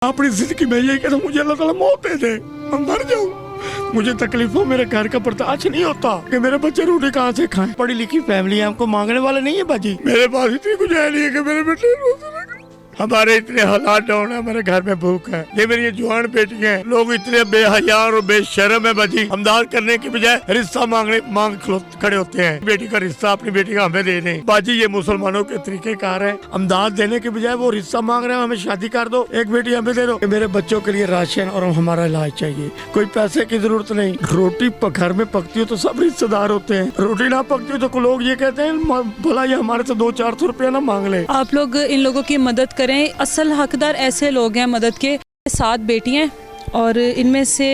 अपनी जिंदगी में यही कहता हूँ, मुझे अल्लाह ताला मौत दे दे, मैं मर जाऊँ। मुझे तकलीफों मेरे घर का बर्दाश्त नहीं होता कि मेरे बच्चे रोटी कहाँ से खाएं। पढ़ी लिखी फैमिली है, हमको मांगने वाले नहीं है बाजी। मेरे पास इतनी कुछ है नहीं है कि मेरे बेटे रोज़ हमारे इतने हालात डाउन है, हमारे घर में भूख है। ये मेरी ये जवान बेटियां हैं, लोग इतने बेहया और बेशर्म है बाजी। हमदाद करने की बजाय रिश्ता मांग खड़े होते हैं। बेटी का रिश्ता अपनी बेटी का हमें दे दें बाजी। ये मुसलमानों के तरीके कार है। हमदाद देने की बजाय वो रिश्ता मांग रहे हैं, हमें शादी कर दो, एक बेटी हमें दे दो। मेरे बच्चों के लिए राशन और हमारा इलाज चाहिए, कोई पैसे की जरूरत नहीं। रोटी घर में पकती हो तो सब रिश्तेदार होते हैं, रोटी ना पकती हो तो लोग ये कहते हैं भला ये हमारे से 200-400 रुपया ना मांग ले। आप लोग इन लोगों की मदद करें। असल हकदार ऐसे लोग हैं मदद के। 7 बेटियां और इनमें से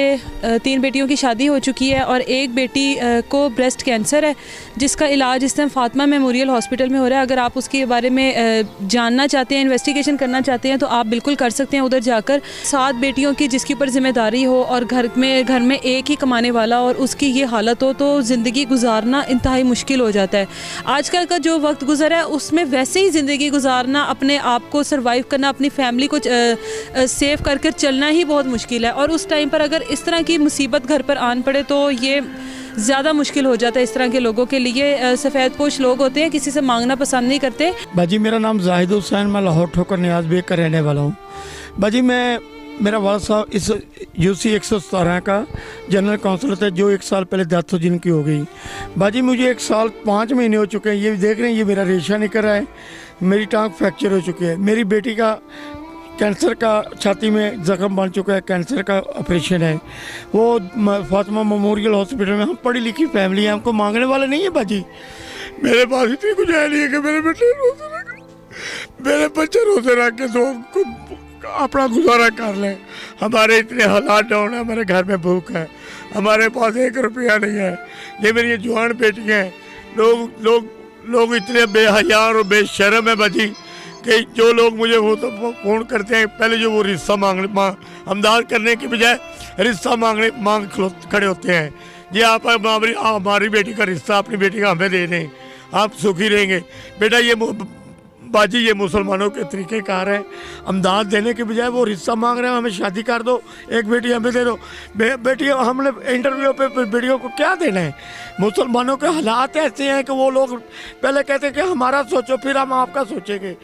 3 बेटियों की शादी हो चुकी है और एक बेटी को ब्रेस्ट कैंसर है, जिसका इलाज इस टाइम फातिमा मेमोरियल हॉस्पिटल में हो रहा है। अगर आप उसके बारे में जानना चाहते हैं, इन्वेस्टिगेशन करना चाहते हैं तो आप बिल्कुल कर सकते हैं उधर जाकर। 7 बेटियों की जिसके ऊपर जिम्मेदारी हो और घर में एक ही कमाने वाला और उसकी ये हालत हो तो ज़िंदगी गुजारना इंतहाई मुश्किल हो जाता है। आजकल का जो वक्त गुजरा है उसमें वैसे ही ज़िंदगी गुजारना, अपने आप को सर्वाइव करना, अपनी फैमिली को सेव कर चलना ही बहुत मुश्किल है। और उस टाइम पर अगर इस तरह की मुसीबत घर पर आन पड़े तो ये ज़्यादा मुश्किल हो जाता है इस तरह के लोगों के लिए। सफ़ेद पोश लोग होते हैं, किसी से मांगना पसंद नहीं करते। बाजी मेरा नाम जाहिद हुसैन, मैं लाहौर ठोकर नियाज बेग का रहने वाला हूँ। बाजी मेरा वाला साहब इस UC 117 का जनरल काउंसलर थे, जो 1 साल पहले डेथ हो जिनकी हो गई। बाजी मुझे 1 साल 5 महीने हो चुके हैं। ये देख रहे हैं, ये मेरा रेशा नहीं कर रहा है, मेरी टांग फ्रैक्चर हो चुकी है। मेरी बेटी का कैंसर का छाती में जख्म बन चुका है, कैंसर का ऑपरेशन है। वो फातिमा मेमोरियल हॉस्पिटल में। हम पढ़ी लिखी फैमिली है, हमको मांगने वाले नहीं है बाजी। मेरे पास इतनी कुछ है नहीं है कि मेरे बेटे रोज़े रख, मेरे बच्चे रोज़े रख के तो अपना गुजारा कर लें। हमारे इतने हालात डाउन है, हमारे घर में भूख है, हमारे पास 1 रुपया नहीं है। ये मेरी ये जवान बेटियां हैं, लोग इतने बेहया और बेशर्म है बाजी कि जो लोग मुझे वो तो फ़ोन करते हैं, पहले जो वो रिश्ता हमदाद करने की बजाय रिश्ता मांग खड़े होते हैं। जी आप हमारी बेटी का रिश्ता अपनी बेटी का हमें दे दें, आप सुखी रहेंगे। बेटा ये बाजी ये मुसलमानों के तरीके कार है। हमदाद देने के बजाय वो रिश्ता मांग रहे हैं, हमें शादी कर दो, एक बेटी हमें दे दो। बेटी हमने इंटरव्यू पे बेटियों को क्या देना है। मुसलमानों के हालात ऐसे हैं कि वो लोग पहले कहते हैं कि हमारा सोचो फिर हम आपका सोचेंगे।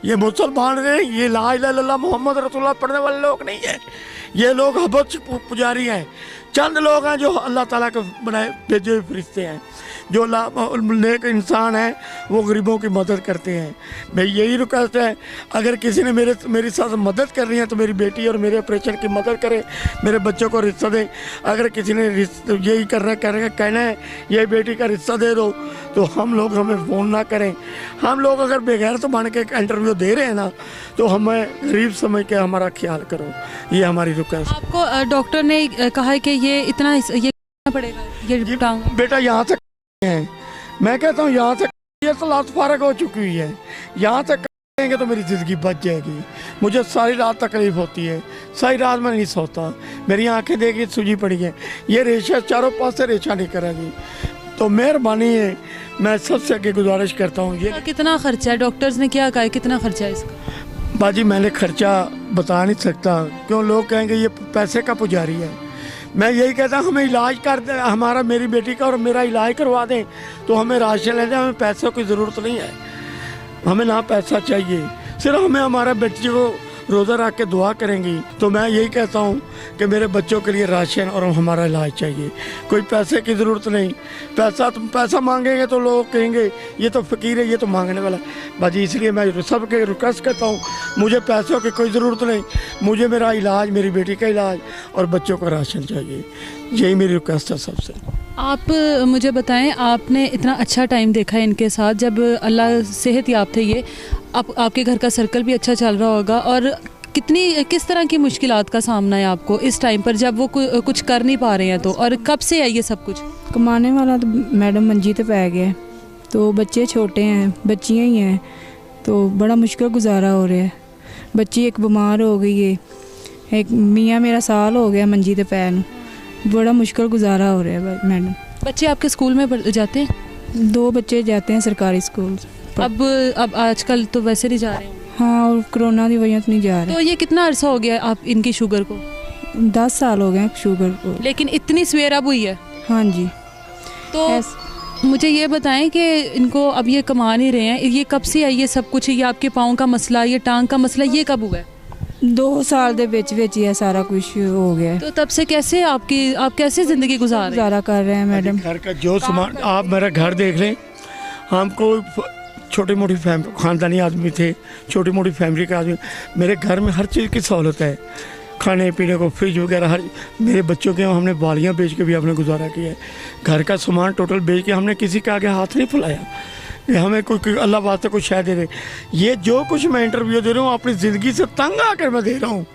ये मुसलमान हैं, ये ला इलाहा इल्लल्लाह मोहम्मद रसूलुल्लाह पढ़ने वाले लोग नहीं हैं। ये लोग हबस पुजारी हैं। चंद लोग हैं जो अल्लाह ताला के बनाए भेजे हुए फरिश्ते हैं, जो नेक इंसान हैं, वो गरीबों की मदद करते हैं। मैं यही रिक्वेस्ट है, अगर किसी ने मेरी साथ मदद करनी है तो मेरी बेटी और मेरे ऑपरेशन की मदद करे, मेरे बच्चों को रिश्ता दे। अगर किसी ने यही कहना है ये बेटी का रिश्ता दे दो तो हमें फ़ोन ना करें। हम लोग अगर बेगैर तो बन के इंटरव्यू दे रहे हैं ना, तो हमें गरीब समझ के हमारा ख्याल करो। ये हमारी रिक्वेस्ट। आपको डॉक्टर ने कहा है कि ये इतना करना पड़ेगा, ये टांग बेटा यहाँ तक है। मैं कहता हूँ यहाँ तक ये तो लात फारग हो चुकी हुई है, यहाँ तक करेंगे तो मेरी ज़िंदगी बच जाएगी। मुझे सारी रात तकलीफ़ होती है, सारी रात मैं नहीं सोता, मेरी आंखें देखी सूजी पड़ी हैं। ये रेशा चारों पास से रेशा नहीं करेगी, तो मेहरबानी है मैं सबसे आगे गुजारिश करता हूँ। ये कितना खर्चा है, डॉक्टर्स ने क्या कहा है कितना खर्चा है इसका? बाजी मैंने खर्चा बता नहीं सकता, क्यों लोग कहेंगे ये पैसे का पुजारी है। मैं यही कहता हूँ हमें इलाज कर दे, हमारा मेरी बेटी का और मेरा इलाज करवा दें तो हमें राशन ले दें। हमें पैसों की ज़रूरत नहीं है, हमें ना पैसा चाहिए, सिर्फ हमें हमारा बच्चे को रोज़ा रख के दुआ करेंगी। तो मैं यही कहता हूँ कि मेरे बच्चों के लिए राशन और हमारा इलाज चाहिए, कोई पैसे की ज़रूरत नहीं। पैसा मांगेंगे तो लोग कहेंगे ये तो फ़कीर है, ये तो मांगने वाला है बाजी। इसलिए मैं सबके रिक्वेस्ट करता हूँ, मुझे पैसों की कोई ज़रूरत नहीं, मुझे मेरा इलाज, मेरी बेटी का इलाज और बच्चों का राशन चाहिए। यही मेरी रिक्वेस्ट है सबसे। आप मुझे बताएं, आपने इतना अच्छा टाइम देखा है इनके साथ, जब अल्लाह सेहत याब थे, ये आपके घर का सर्कल भी अच्छा चल रहा होगा, और किस तरह की मुश्किलात का सामना है आपको इस टाइम पर जब वो कुछ कर नहीं पा रहे हैं तो? और कब से है ये सब कुछ? कमाने वाला तो मैडम मंजी तो पै गया, तो बच्चे छोटे हैं, बच्चियाँ ही हैं, तो बड़ा मुश्किल गुजारा हो रहा है। बच्ची एक बीमार हो गई है, एक मियाँ मेरा साल हो गया मंजी तो पैन, बड़ा मुश्किल गुजारा हो रहा है मैडम। बच्चे आपके स्कूल में जाते हैं? 2 बच्चे जाते हैं सरकारी स्कूल। अब आजकल तो वैसे नहीं जा रहे हैं। हाँ, और कोरोना की वजह से नहीं जा रहा। तो ये कितना अरसा हो गया आप इनकी शुगर को? 10 साल हो गए शुगर को। लेकिन इतनी सवेर अब हुई है? हाँ जी। तो मुझे ये बताएं कि इनको अब ये कमा नहीं रहे हैं, ये कब से है ये सब कुछ? ये आपके पाँव का मसला, ये टांग का मसला, ये कब हुआ है? 2 साल दे विच ही है सारा कुछ हो गया। तो तब से कैसे आप कैसे ज़िंदगी गुजारा कर रहे हैं मैडम? घर का जो सामान, आप मेरा घर देख लें, हमको छोटी मोटी ख़ानदानी आदमी थे, छोटी मोटी फैमिली के आदमी। मेरे घर में हर चीज़ की सहूलत है, खाने पीने को फ्रिज वगैरह हर। मेरे बच्चों के हमने बालियाँ बेच के भी हमने गुजारा किया है। घर का सामान टोटल बेच के हमने किसी के आगे हाथ नहीं फैलाया कि हमें कोई अल्लाह वास्ते कोई शायद दे दे। ये जो कुछ मैं इंटरव्यू दे रहा हूँ अपनी ज़िंदगी से तंग आकर मैं दे रहा हूँ।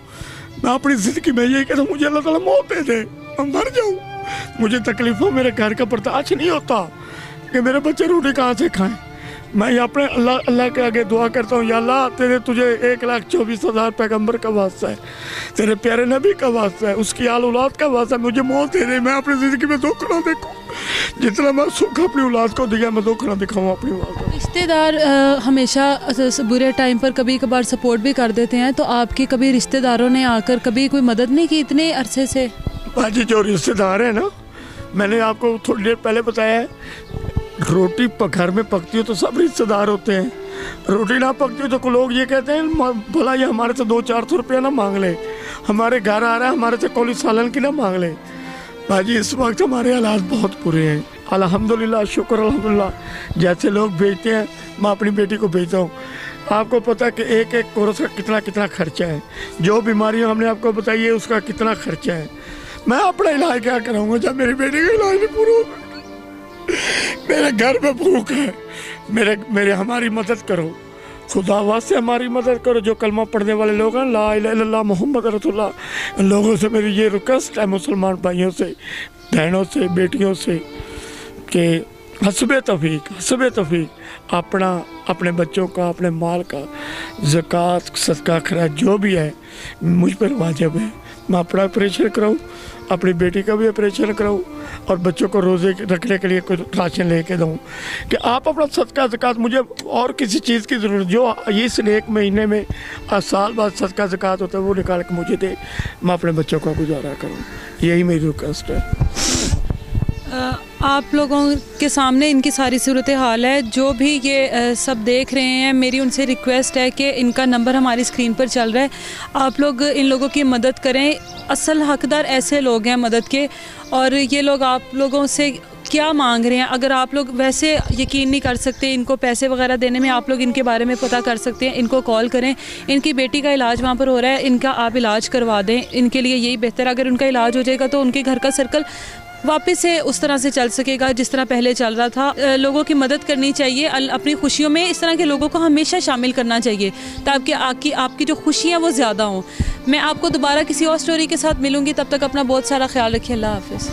मैं अपनी ज़िंदगी में यही कहता हूँ, मुझे अल्लाह ताला मौत दे दे, मैं मर जाऊँ। मुझे तकलीफ़ हो, मेरे घर का बर्दाश्त नहीं होता कि मेरे बच्चे रोटी कहाँ से खाएँ। मैं अपने अल्लाह के आगे दुआ करता हूँ, या अल्लाह तुझे 1,24,000 पैगंबर का वास्ता है, तेरे प्यारे नबी का वास्ता है, उसकी आल औलाद का वास्ता है, मुझे मौत दे दे। मैं अपनी ज़िंदगी में दुख ना देखूँ, जितना मैं सुख अपनी औलाद को दिया मैं दुख ना दिखाऊँ अपनी औलाद को। रिश्तेदार हमेशा बुरे टाइम पर कभी कभार सपोर्ट भी कर देते हैं, तो आपके कभी रिश्तेदारों ने आकर कभी कोई मदद नहीं की इतने अरसे से? बाजी जो रिश्तेदार है ना, मैंने आपको थोड़ी देर पहले बताया है, रोटी घर में पकती हो तो सब रिश्तेदार होते हैं, रोटी ना पकती हो तो लोग ये कहते हैं भला ये हमारे से 200-400 रुपया ना मांग ले, हमारे घर आ रहा है हमारे से कौली सालन की ना मांग ले। भाजी इस वक्त हमारे हालात बहुत बुरे हैं। अल्हम्दुलिल्लाह, शुक्र अल्हम्दुलिल्लाह, जैसे लोग भेजते हैं मैं अपनी बेटी को भेजता हूँ। आपको पता है कि एक कोर्स का कितना खर्चा है, जो बीमारियाँ हमने आपको बताई है उसका कितना खर्चा है। मैं अपना इलाज क्या कराऊँगा जब मेरी बेटी का इलाज नहीं पूरा होगा? मेरे घर में भूख है, मेरे हमारी मदद करो, खुदा वास्ते हमारी मदद करो। जो कलमा पढ़ने वाले लोग हैं, ला इलाहा इल्लल्लाह मोहम्मद रसूलुल्लाह, इन लोगों से मेरी ये रिक्वेस्ट है, मुसलमान भाइयों से, बहनों से, बेटियों से, कि हस्बे तौफीक अपने बच्चों का, अपने माल का ज़कात सदका खैरात जो भी है मुझ पर वाजिब है। मैं अपना ऑपरेशन कराऊँ, अपनी बेटी का भी ऑपरेशन कराऊँ और बच्चों को रोज़े रखने के लिए कोई राशन लेके दूँ, कि आप अपना सदका ज़कात, मुझे और किसी चीज़ की ज़रूरत जो इस एक महीने में साल बाद सदका ज़कात होता है वो निकाल के मुझे दे, मैं अपने बच्चों का गुजारा करूँ। यही मेरी रिक्वेस्ट है। आप लोगों के सामने इनकी सारी सूरत हाल है, जो भी ये सब देख रहे हैं, मेरी उनसे रिक्वेस्ट है कि इनका नंबर हमारी स्क्रीन पर चल रहा है, आप लोग इन लोगों की मदद करें। असल हकदार ऐसे लोग हैं मदद के, और ये लोग आप लोगों से क्या मांग रहे हैं, अगर आप लोग वैसे यकीन नहीं कर सकते इनको पैसे वगैरह देने में, आप लोग इनके बारे में पता कर सकते हैं, इनको कॉल करें। इनकी बेटी का इलाज वहाँ पर हो रहा है, इनका आप इलाज करवा दें, इनके लिए यही बेहतर। अगर उनका इलाज हो जाएगा तो उनके घर का सर्कल वापस से उस तरह से चल सकेगा जिस तरह पहले चल रहा था। लोगों की मदद करनी चाहिए, अपनी खुशियों में इस तरह के लोगों को हमेशा शामिल करना चाहिए ताकि आपकी जो खुशियाँ वो ज़्यादा हों। मैं आपको दोबारा किसी और स्टोरी के साथ मिलूँगी, तब तक अपना बहुत सारा ख्याल रखिए। अल्लाह हाफ़िज़।